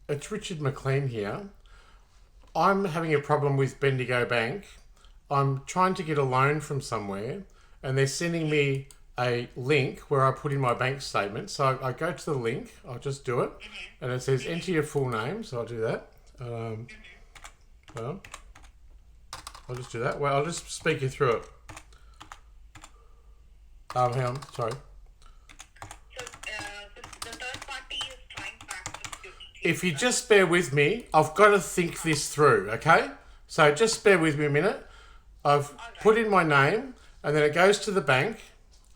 It's Richard Mclean here. I'm having a problem with Bendigo Bank. I'm trying to get a loan from somewhere and they're sending me a link where I put in my bank statement. So I go to the link, I'll just do it, and it says enter your full name, so I'll do that. Well, I'll just do that. Well, I'll just speak you through it. Hang on, sorry. So the third party is trying to access your details. If you just bear with me, I've got to think this through, okay? So just bear with me a minute. I've put in my name, and then it goes to the bank,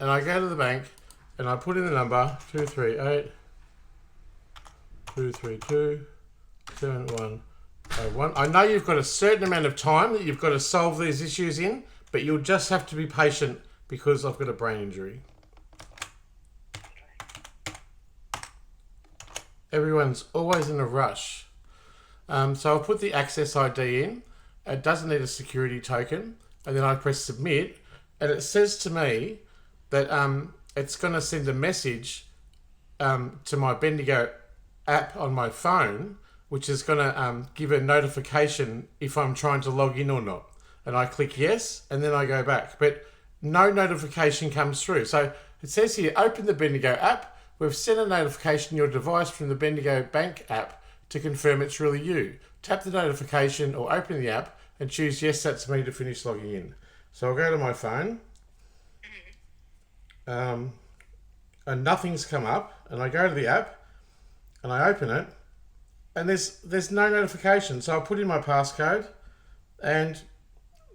and I go to the bank, and I put in the number 238 232 7101. I know you've got a certain amount of time that you've got to solve these issues in, but you'll just have to be patient because I've got a brain injury. Everyone's always in a rush. So I'll put the access ID in. It doesn't need a security token. And then I press submit. And it says to me that it's going to send a message to my Bendigo app on my phone, which is going to give a notification if I'm trying to log in or not. And I click yes, and then I go back. But no notification comes through. So it says here, open the Bendigo app. We've sent a notification to your device from the Bendigo Bank app to confirm it's really you. Tap the notification or open the app and choose yes, that's me to finish logging in. So I'll go to my phone. And nothing's come up. And I go to the app and I open it. And there's no notification. So I put in my passcode and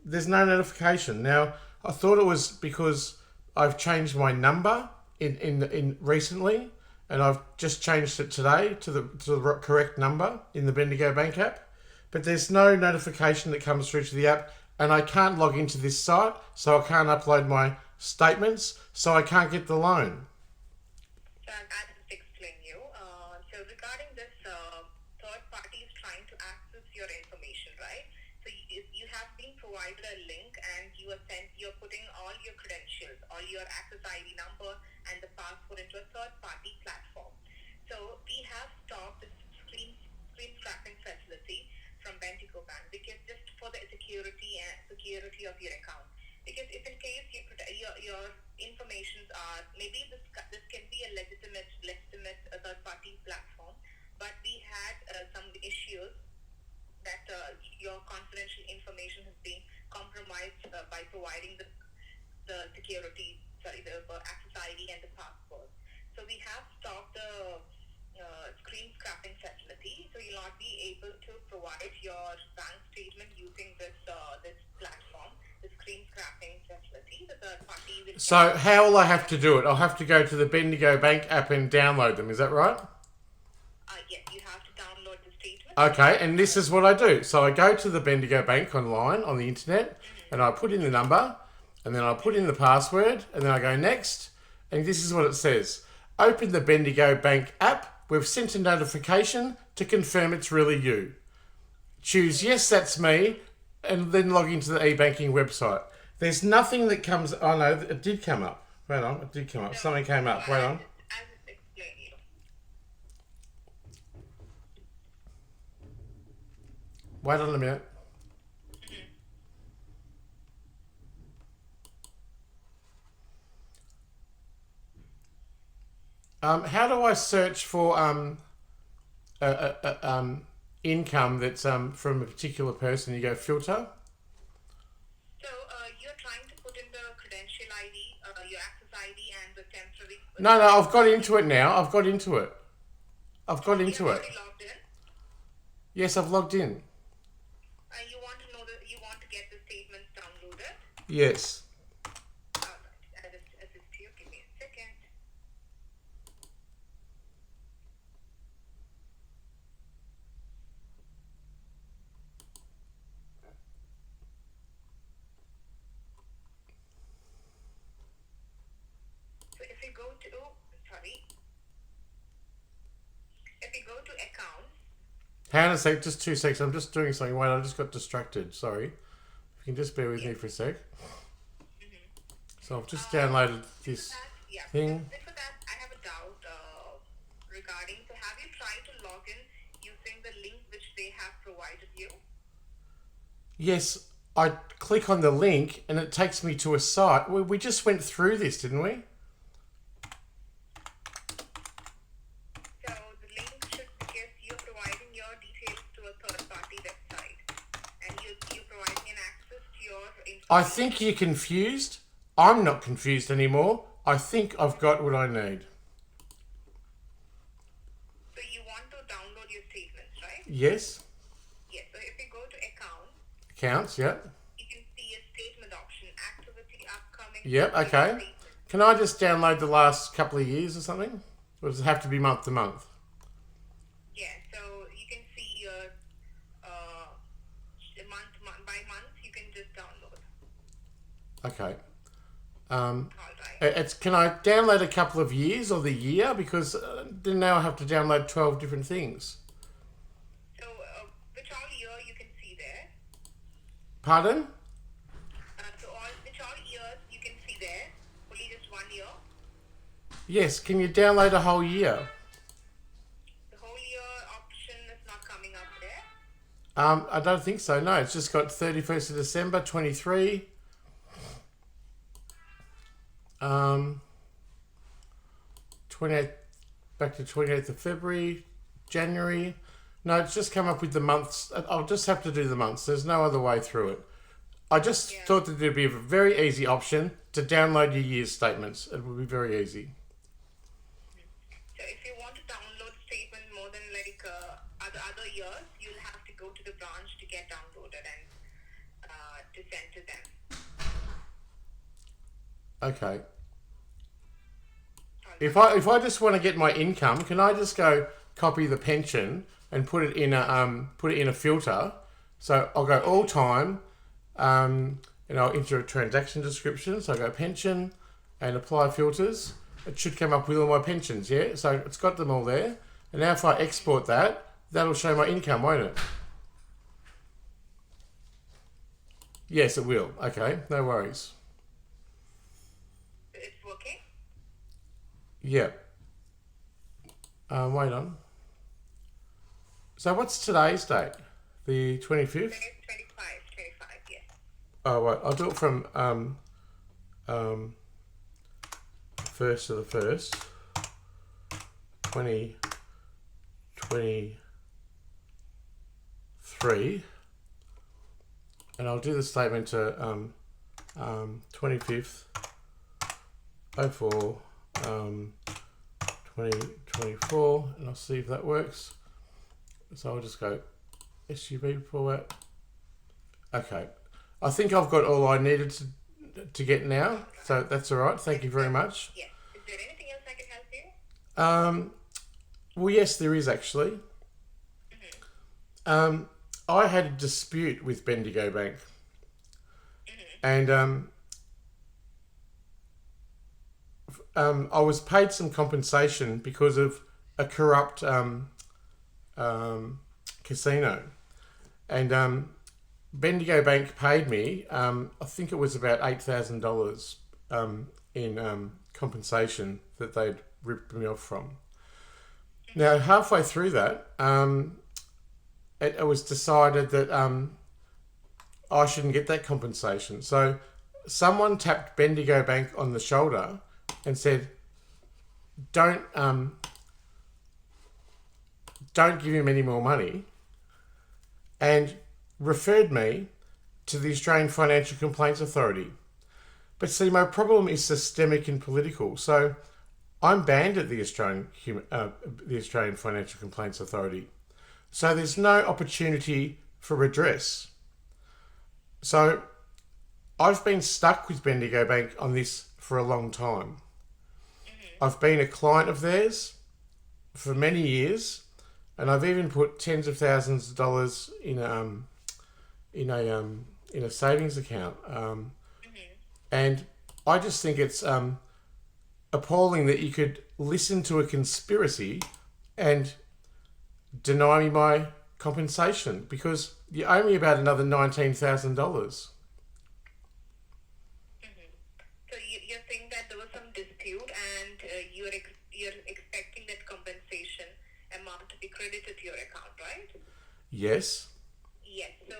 there's no notification. Now, I thought it was because I've changed my number in recently, and I've just changed it today to the correct number in the Bendigo Bank app. But there's no notification that comes through to the app, and I can't log into this site, so I can't upload my statements, so I can't get the loan. So I'll just explain you. So regarding this, third party is trying to access your information, right? So you have been provided a link, and you're putting all your credentials, all your access ID number, and the password into a third party platform. So we have stopped this screen scrapping facility from Bendigo Bank because just for the security of your account. Because if in case your informations are, maybe this can be a legitimate third party platform, but we had some issues that your confidential information has been compromised by providing the access ID and the password. So we have stopped the screen scrapping facility, so you'll not be able to provide your bank statement using this platform, the screen scrapping facility. The third party will. So how will I have to do it? I'll have to go to the Bendigo Bank app and download them. Is that right? Yes, you have to download the statement. Okay, and this is what I do. So I go to the Bendigo Bank online on the internet, and I put in the number, and then I put in the password, and then I go next, and this is what it says. Open the Bendigo Bank app. We've sent a notification to confirm it's really you. Choose yes, that's me, and then log into the e-banking website. There's nothing that comes... Oh no, it did come up. Wait on, it did come up. Something came up. Wait on. I'll just explain you. Wait on a minute. How do I search for income that's from a particular person? You go filter. So you're trying to put in the credential ID, your access ID, and the temporary. No, I've got into it now. I've got into it. You've already logged in. Yes, I've logged in. You want to know you want to get the statements downloaded. Yes. Alright, I'll just assist you. Give me a second. So if you go to accounts. Hang on a sec, just 2 seconds. I'm just doing something. Wait, I just got distracted. Sorry. If you can just bear with me for a sec. So I've just downloaded this thing. Before that, I have a doubt regarding. So have you tried to log in using the link which they have provided you? Yes, I click on the link and it takes me to a site. We just went through this, didn't we? So the link should, because you're providing your details to a third-party website, and you're providing an access to your information. I think you're confused. I'm not confused anymore. I think I've got what I need. So you want to download your statements, right? Yes. Yes. So if you go to account, Accounts, yep. you can see a statement option, activity upcoming. Yep, okay. Statement. Can I just download the last couple of years or something? Or does it have to be month to month? Yeah. So you can see your month by month. You can just download. Okay. All right. It's can I download a couple of years or the year? Because then now I have to download 12 different things. So which all year you can see there? Pardon? Which all years you can see there? Only just 1 year. Yes, can you download a whole year? The whole year option is not coming up there. I don't think so, no. It's just got 31st of December, 23. 28th, back to 28th of February, January. No, it's just come up with the months. I'll just have to do the months. There's no other way through it. I just thought that there'd be a very easy option to download your year's statements. It would be very easy. So if you want to download statement more than like other years, you'll have to go to the branch to get downloaded and to send to them. Okay. If I just want to get my income, can I just go copy the pension and put it in a filter? So I'll go all time, and I'll enter a transaction description. So I go pension and apply filters. It should come up with all my pensions, yeah? So it's got them all there. And now if I export that, that'll show my income, won't it? Yes, it will. Okay, no worries. It's working? Yeah. Wait on. So what's today's date? The 25th? 25, yes. Oh, right. I'll do it from 1st of the 1st, 2023. And I'll do the statement to 25th, 04, 2024, and I'll see if that works. So I'll just go SUB report. Okay. I think I've got all I needed to get now, so that's all right. Thank you very much. Yes. Is there anything else I can help you? Well, yes, there is actually. I had a dispute with Bendigo Bank, and I was paid some compensation because of a corrupt casino, and Bendigo Bank paid me. I think it was about $8,000 in compensation that they'd ripped me off from. Now, halfway through that, it was decided that I shouldn't get that compensation. So someone tapped Bendigo Bank on the shoulder and said, don't give him any more money, and referred me to the Australian Financial Complaints Authority. But see, my problem is systemic and political. So I'm banned at the Australian Financial Complaints Authority. So there's no opportunity for redress. So I've been stuck with Bendigo Bank on this for a long time. I've been a client of theirs for many years, and I've even put tens of thousands of dollars in a savings account. And I just think it's appalling that you could listen to a conspiracy and deny me my compensation because you owe me about another $19,000. So you're saying that there was some dispute and you're expecting that compensation credited to your account, right? Yes. Yes. So,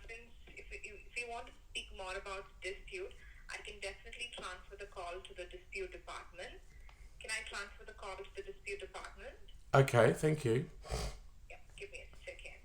since if you want to speak more about dispute, I can definitely transfer the call to the dispute department. Can I transfer the call to the dispute department? Okay, thank you. Yeah, give me a second.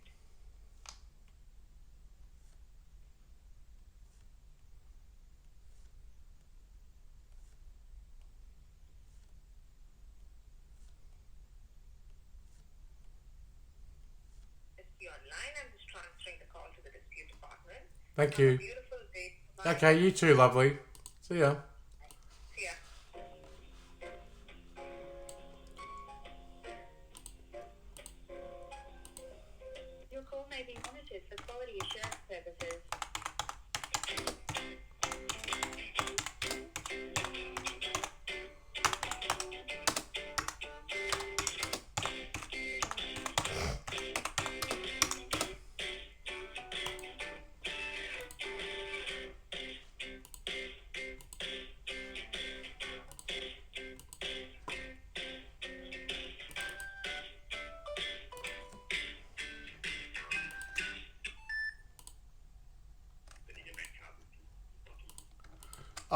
Let's be online. I'm just transferring the call to the dispute department. Thank Have a you. beautiful day. Bye. Okay, you too, lovely. See ya. See ya. Your call may be monitored for quality assurance purposes.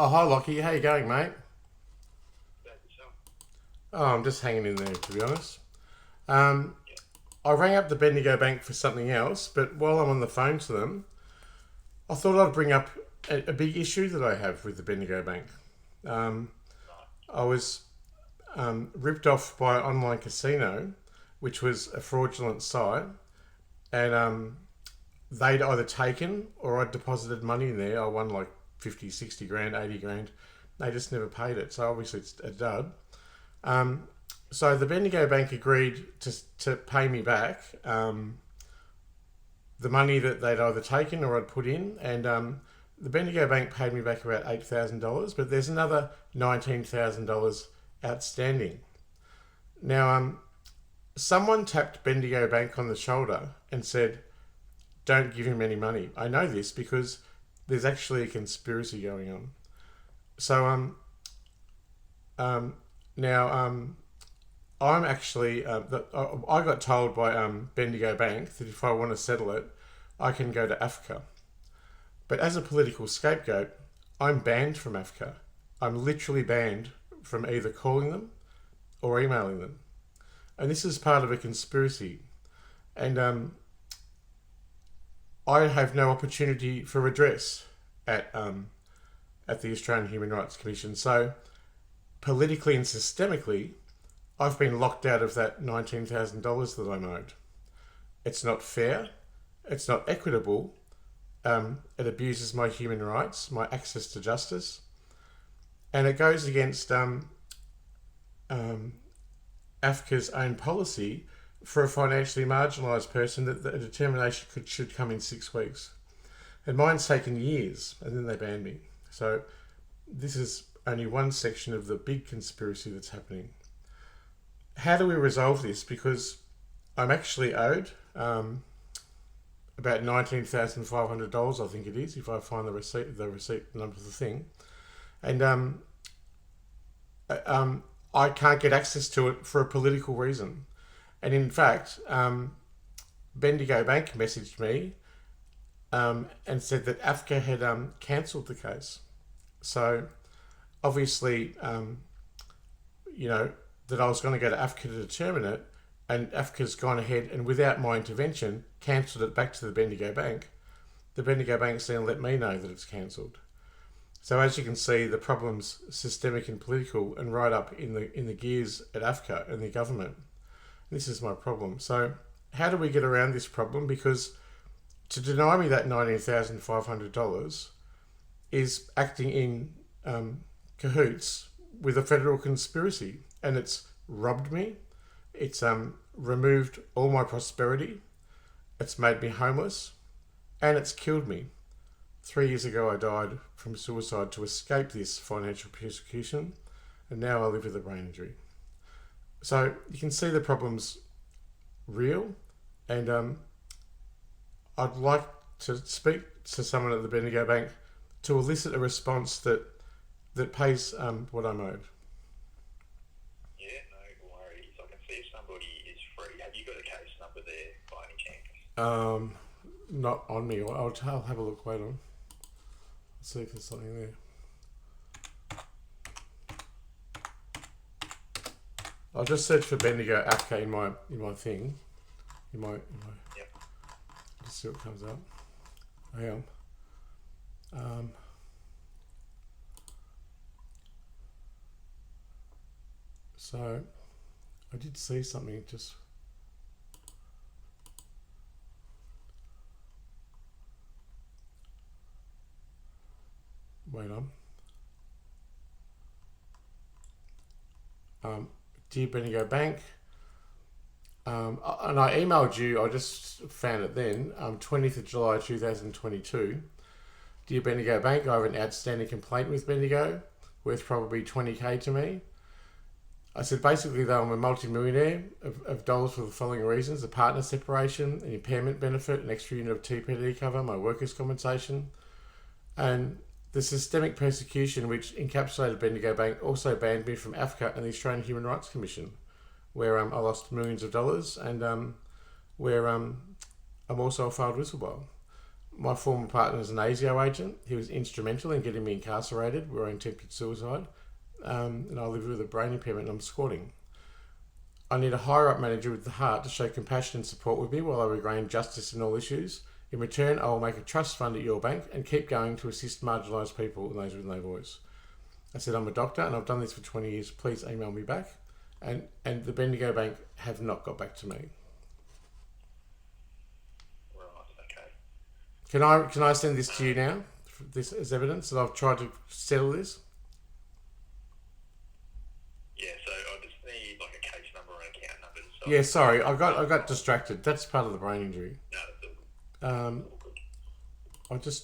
Oh, hi, Lockie. How you going, mate? Oh, I'm just hanging in there, to be honest. I rang up the Bendigo Bank for something else, but while I'm on the phone to them, I thought I'd bring up a big issue that I have with the Bendigo Bank. I was ripped off by an online casino, which was a fraudulent site, and they'd either taken or I'd deposited money in there. I won like 50, 60 grand, 80 grand. They just never paid it. So obviously it's a dud. So the Bendigo Bank agreed to pay me back the money that they'd either taken or I'd put in. And the Bendigo Bank paid me back about $8,000, but there's another $19,000 outstanding. Now, someone tapped Bendigo Bank on the shoulder and said, don't give him any money. I know this because there's actually a conspiracy going on. So now I'm actually I got told by Bendigo Bank that if I want to settle it, I can go to AFCA. But as a political scapegoat, I'm banned from AFCA. I'm literally banned from either calling them or emailing them. And this is part of a conspiracy. And I have no opportunity for redress at the Australian Human Rights Commission. So politically and systemically, I've been locked out of that $19,000 that I'm owed. It's not fair. It's not equitable. It abuses my human rights, my access to justice, and it goes against AFCA's own policy for a financially marginalised person that a determination should come in 6 weeks. And mine's taken years, and then they banned me. So this is only one section of the big conspiracy that's happening. How do we resolve this? Because I'm actually owed about $19,500, I think it is, if I find the receipt number of the thing. And I can't get access to it for a political reason. And in fact, Bendigo Bank messaged me and said that AFCA had cancelled the case. So obviously, that I was going to go to AFCA to determine it, and AFCA's gone ahead and without my intervention cancelled it back to the Bendigo Bank. The Bendigo Bank's then let me know that it's cancelled. So as you can see, the problem's systemic and political, and right up in the gears at AFCA and the government. This is my problem. So how do we get around this problem? Because to deny me that $19,500 is acting in cahoots with a federal conspiracy, and it's robbed me. It's removed all my prosperity. It's made me homeless, and it's killed me. 3 years ago, I died from suicide to escape this financial persecution, and now I live with a brain injury. So you can see the problem's real, and I'd like to speak to someone at the Bendigo Bank to elicit a response that pays what I'm owed. Yeah, no worries. I can see if somebody is free. Have you got a Not on me. I'll have a look. Wait on. Let's see if there's something there. I'll just search for Bendigo AFCA in my thing. Yep. Just see what comes up. Hang on. So I did see something just. Wait on. Dear Bendigo Bank, and I emailed you, I just found it then, 20th of July 2022. Dear Bendigo Bank, I have an outstanding complaint with Bendigo, worth probably 20k to me. I said basically that I'm a multi-millionaire of dollars for the following reasons: a partner separation, an impairment benefit, an extra unit of TPD cover, my workers' compensation, and the systemic persecution which encapsulated Bendigo Bank also banned me from AFCA and the Australian Human Rights Commission, where I lost millions of dollars, and where I'm also a failed whistleblower. My former partner is an ASIO agent. He was instrumental in getting me incarcerated, where I attempted suicide, and I live with a brain impairment and I'm squatting. I need a higher up manager with the heart to show compassion and support with me while I regain justice in all issues. In return, I will make a trust fund at your bank and keep going to assist marginalised people and those with no voice. I said, I'm a doctor and I've done this for 20 years. Please email me back. And the Bendigo Bank have not got back to me. Right, okay. Can I send this to you now? This as evidence that I've tried to settle this? Yeah, so I just need like a case number and account number. So Yeah, sorry, I got distracted. That's part of the brain injury. No, that's all good.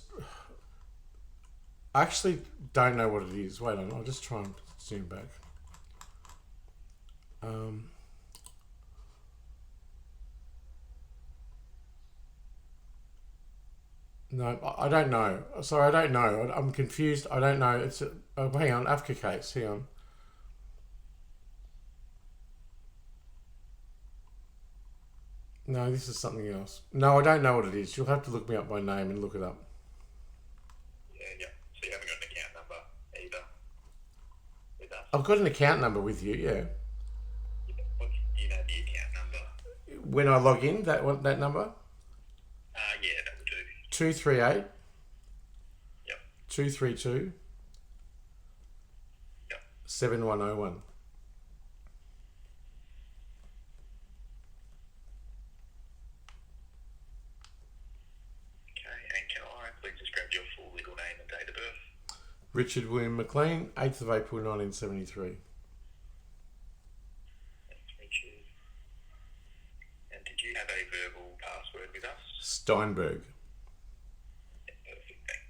I actually don't know what it is. Wait on, I'll just try and zoom back. No, I don't know. Sorry, I don't know. I'm confused. I don't know. Hang on, AFCA case. Hang on. No, this is something else. No, I don't know what it is. You'll have to look me up by name and look it up. Yeah. So you haven't got an account number either with us? I've got an account number with you, yeah. You know the account number? When I log in, that number? Yeah, that would do. 238 Yep. 232 Yep. 7101. Richard William Mclean, 8th of April 1973. Richard. And did you have a verbal password with us? Steinberg. Yeah, perfect, thanks.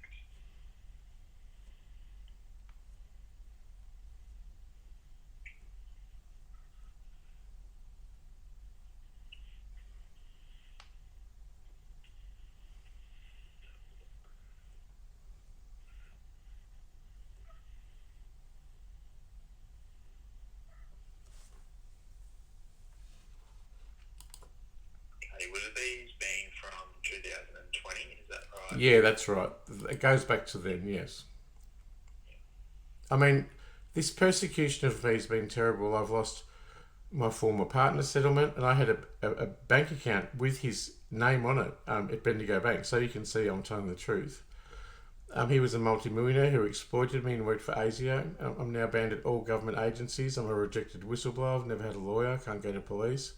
Would have these been from 2020, is that right? Yeah, that's right. It goes back to then, yes. I mean, this persecution of me has been terrible. I've lost my former partner settlement, and I had a bank account with his name on it at Bendigo Bank, so you can see I'm telling the truth. He was a multi-millionaire who exploited me and worked for ASIO. I'm now banned at all government agencies. I'm a rejected whistleblower. I've never had a lawyer. Can't go to police.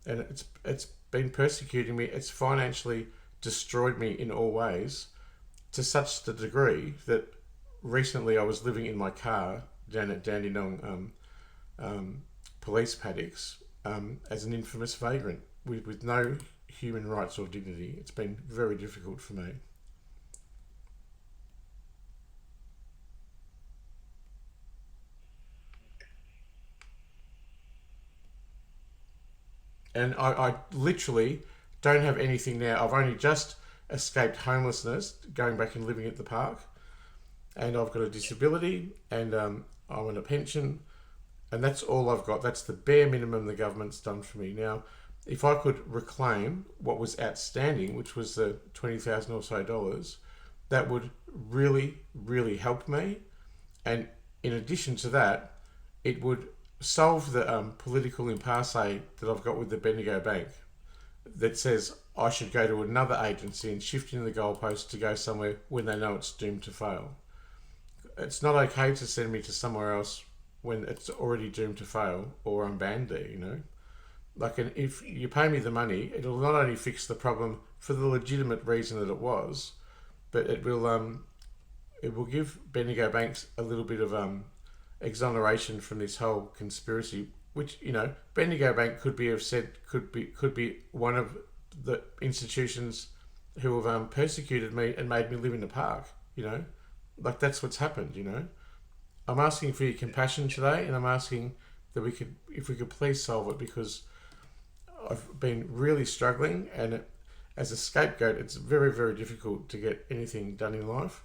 And it's been persecuting me. It's financially destroyed me in all ways, to such the degree that recently I was living in my car down at Dandenong police paddocks as an infamous vagrant with no human rights or dignity. It's been very difficult for me. And I literally don't have anything now. I've only just escaped homelessness, going back and living at the park. And I've got a disability, and I'm on a pension. And that's all I've got. That's the bare minimum the government's done for me. Now, if I could reclaim what was outstanding, which was the $20,000 or so dollars, that would really, really help me. And in addition to that, it would solve the political impasse that I've got with the Bendigo Bank that says I should go to another agency and shifting the goalposts to go somewhere when they know it's doomed to fail. It's not okay to send me to somewhere else when it's already doomed to fail or I'm banned there, you know. Like, and if you pay me the money, it'll not only fix the problem for the legitimate reason that it was, but it will give Bendigo Banks a little bit of exoneration from this whole conspiracy. Which, you know, Bendigo Bank could be one of the institutions who have persecuted me and made me live in the park. You know, like that's what's happened. You know, I'm asking for your compassion today, and I'm asking that if we could please solve it, because I've been really struggling, and as a scapegoat, it's very, very difficult to get anything done in life.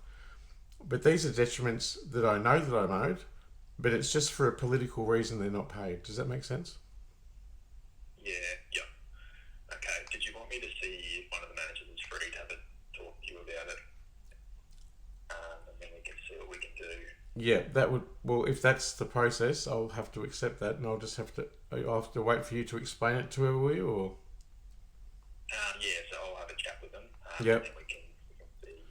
But these are detriments that I know that I'm owed, but it's just for a political reason they're not paid. Does that make sense? Yeah, yeah. Okay, did you want me to see if one of the managers is free to have a talk to you about it? And then we can see what we can do. Yeah, that would, well, if that's the process, I'll have to accept that, and I'll have to wait for you to explain it to her, will you, or? Yeah, so I'll have a chat with them. Yep. And then we can see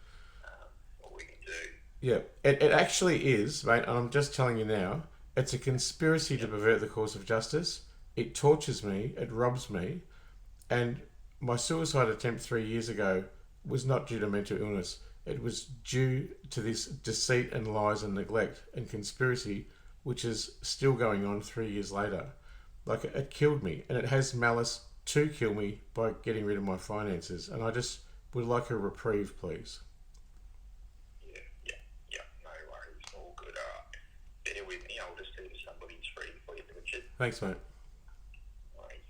what we can do. Yeah, it actually is, mate, and I'm just telling you now, it's a conspiracy to pervert the course of justice. It tortures me, it robs me, and my suicide attempt 3 years ago was not due to mental illness. It was due to this deceit and lies and neglect and conspiracy, which is still going on 3 years later. Like, it killed me, and it has malice to kill me by getting rid of my finances, and I just would like a reprieve, please. Yeah, no worries, all good. All right, bear with me, I'll just see if somebody's free for you, Richard. Thanks, mate. No worries.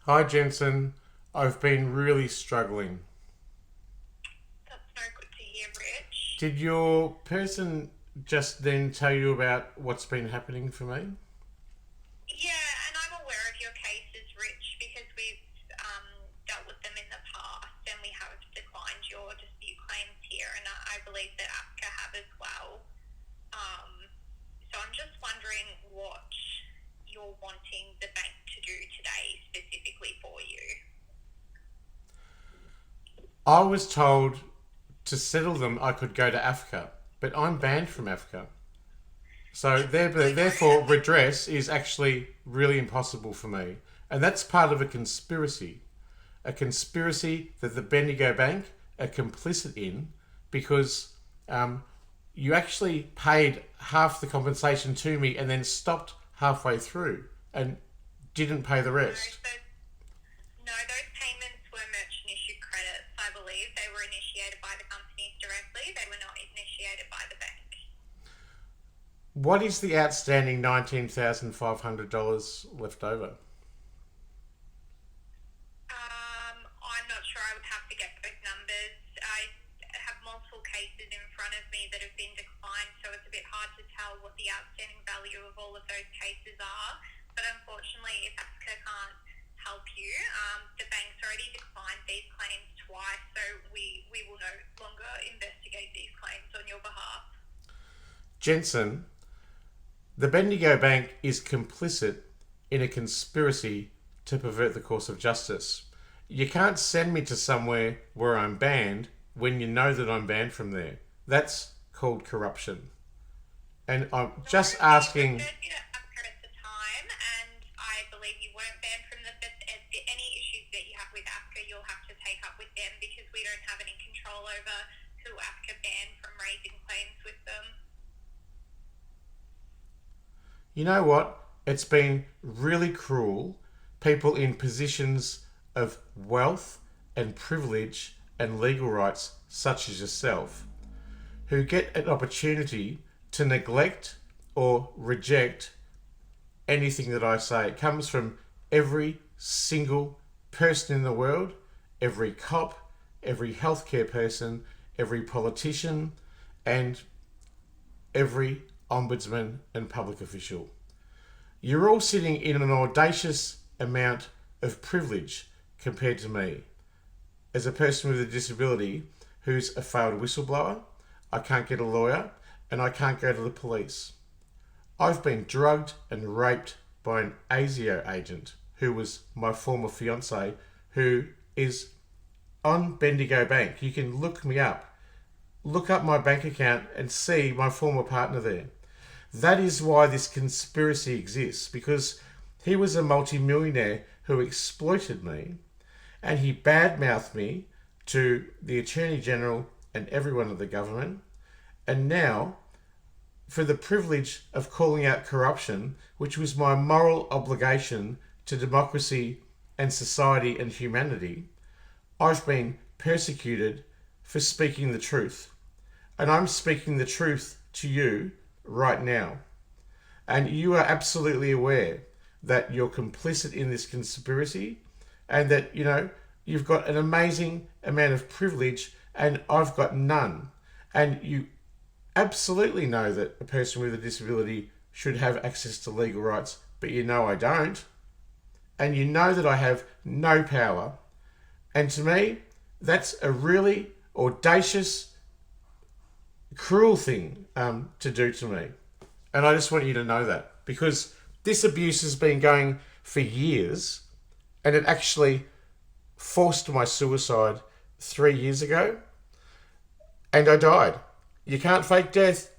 Hi, Jensen. I've been really struggling. That's no good to hear, Rich. Did your person just then tell you about what's been happening for me? Yeah, and I'm aware of your cases, Rich, because we've dealt with them in the past and we have declined your dispute claims here, and I believe that AFCA have as well. So I'm just wondering what you're wanting the bank to do today specifically for you. I was told to settle them I could go to AFCA, but I'm banned from AFCA. So therefore redress is actually really impossible for me. And that's part of a conspiracy. A conspiracy that the Bendigo Bank are complicit in because you actually paid half the compensation to me and then stopped halfway through and didn't pay the rest. No, those payments were merchant issued credits, I believe. They were initiated by the companies directly. They were not initiated by the bank. What is the outstanding $19,500 left over? I'm not sure. I would have to get those numbers. I have multiple cases in front of me that have been declined, so it's a bit hard to tell what the outstanding value of all of those cases are. But unfortunately, if AFCA can't help you, the bank's already declined these claims twice, so we will no longer investigate these claims on your behalf. Jensen, the Bendigo Bank is complicit in a conspiracy to pervert the course of justice. You can't send me to somewhere where I'm banned when you know that I'm banned from there. That's called corruption. And I'm just asking... At the time, and I believe you weren't banned from the... Any issues that you have with AFCA, you'll have to take up with them because we don't have any control over who AFCA banned from raising claims with them. You know what? It's been really cruel. People in positions of wealth and privilege and legal rights, such as yourself, who get an opportunity to neglect or reject anything that I say. It comes from every single person in the world, every cop, every healthcare person, every politician, and every ombudsman and public official. You're all sitting in an audacious amount of privilege compared to me. As a person with a disability who's a failed whistleblower, I can't get a lawyer and I can't go to the police. I've been drugged and raped by an ASIO agent who was my former fiance, who is on Bendigo Bank. You can look me up. Look up my bank account and see my former partner there. That is why this conspiracy exists, because he was a multi-millionaire who exploited me, and he badmouthed me to the Attorney General and everyone of the government. And now, for the privilege of calling out corruption, which was my moral obligation to democracy and society and humanity, I've been persecuted for speaking the truth. And I'm speaking the truth to you right now. And you are absolutely aware that you're complicit in this conspiracy and that, you know, you've got an amazing amount of privilege and I've got none. And you absolutely know that a person with a disability should have access to legal rights, but you know I don't. And you know that I have no power. And to me, that's a really audacious, cruel thing to do to me. And I just want you to know that, because this abuse has been going for years, and it actually forced my suicide 3 years ago, and I died. You can't fake death.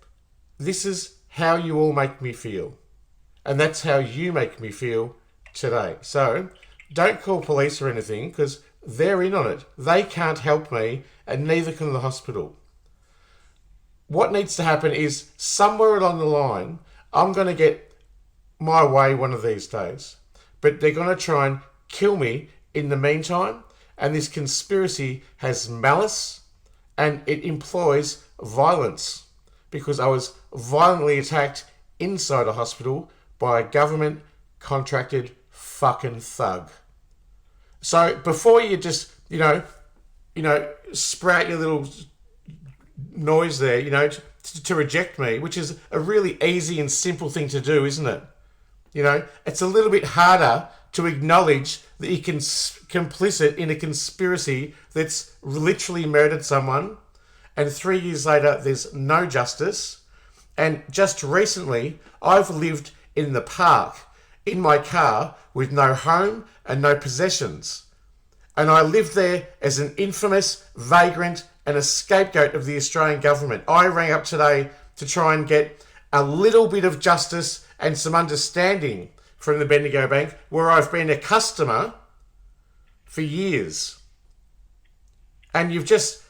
This is how you all make me feel. And that's how you make me feel today. So don't call police or anything, because they're in on it. They can't help me, and neither can the hospital. What needs to happen is somewhere along the line, I'm going to get my way one of these days. But they're going to try and kill me in the meantime. And this conspiracy has malice and it employs violence, because I was violently attacked inside a hospital by a government contracted fucking thug. So before you just, sprout your little noise there, to reject me, which is a really easy and simple thing to do, isn't it? It's a little bit harder to acknowledge that you can complicit in a conspiracy that's literally murdered someone, and 3 years later there's no justice. And just recently, I've lived in the park in my car with no home and no possessions. And I lived there as an infamous vagrant and a scapegoat of the Australian government. I rang up today to try and get a little bit of justice and some understanding from the Bendigo Bank, where I've been a customer for years. And you've just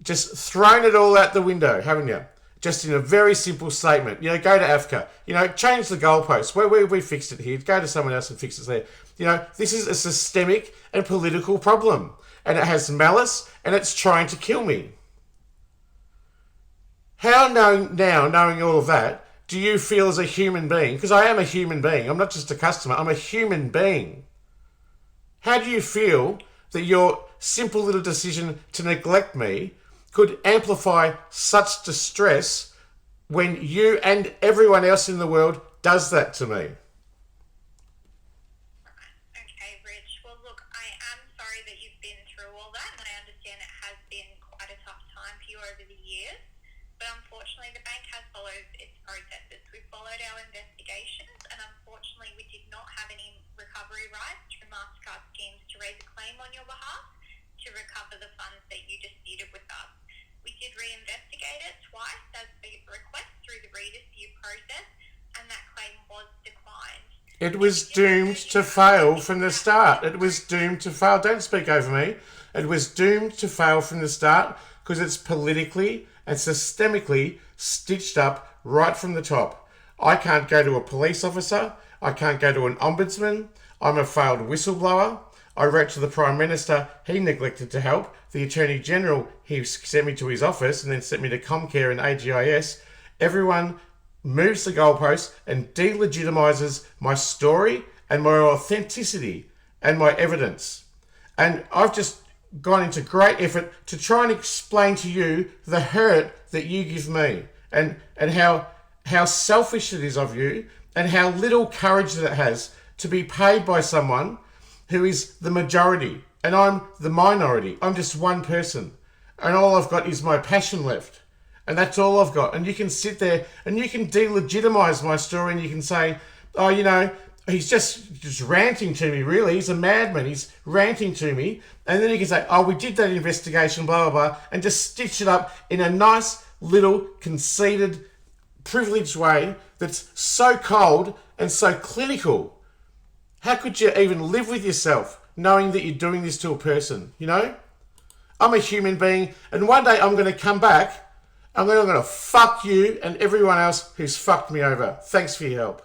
thrown it all out the window, haven't you? Just in a very simple statement. Go to AFCA. Change the goalposts. We fixed it here. Go to someone else and fix it there. This is a systemic and political problem. And it has malice, and it's trying to kill me. How knowing all of that, do you feel as a human being? Because I am a human being. I'm not just a customer. I'm a human being. How do you feel that your simple little decision to neglect me could amplify such distress when you and everyone else in the world does that to me? Okay, Rich. Well, look, I am sorry that you've been through all that, and I understand it has been quite a tough time for you over the years. But unfortunately, the bank has followed its processes. We followed our investigations, and unfortunately, we did not have any recovery rights through MasterCard schemes to raise a claim on your behalf to recover the funds that you disputed with us. We did reinvestigate it twice as per request through the re-dispute process, and that claim was declined. It was doomed to fail from the start. It was doomed to fail. Don't speak over me. It was doomed to fail from the start because it's politically and systemically stitched up right from the top. I can't go to a police officer. I can't go to an ombudsman. I'm a failed whistleblower. I wrote to the Prime Minister. He neglected to help. The Attorney General, he sent me to his office and then sent me to Comcare and AGIS. Everyone moves the goalposts and delegitimises my story and my authenticity and my evidence. And I've just gone into great effort to try and explain to you the hurt that you give me and how selfish it is of you and how little courage that it has to be paid by someone who is the majority and I'm the minority. I'm just one person and all I've got is my passion left and that's all I've got. And you can sit there and you can delegitimise my story and you can say, he's just ranting to me, really. He's a madman. He's ranting to me. And then you can say, we did that investigation, blah, blah, blah, and just stitch it up in a nice little conceited, privileged way that's so cold and so clinical. How could you even live with yourself knowing that you're doing this to a person, I'm a human being, and one day I'm going to come back and I'm going to fuck you and everyone else who's fucked me over. Thanks for your help.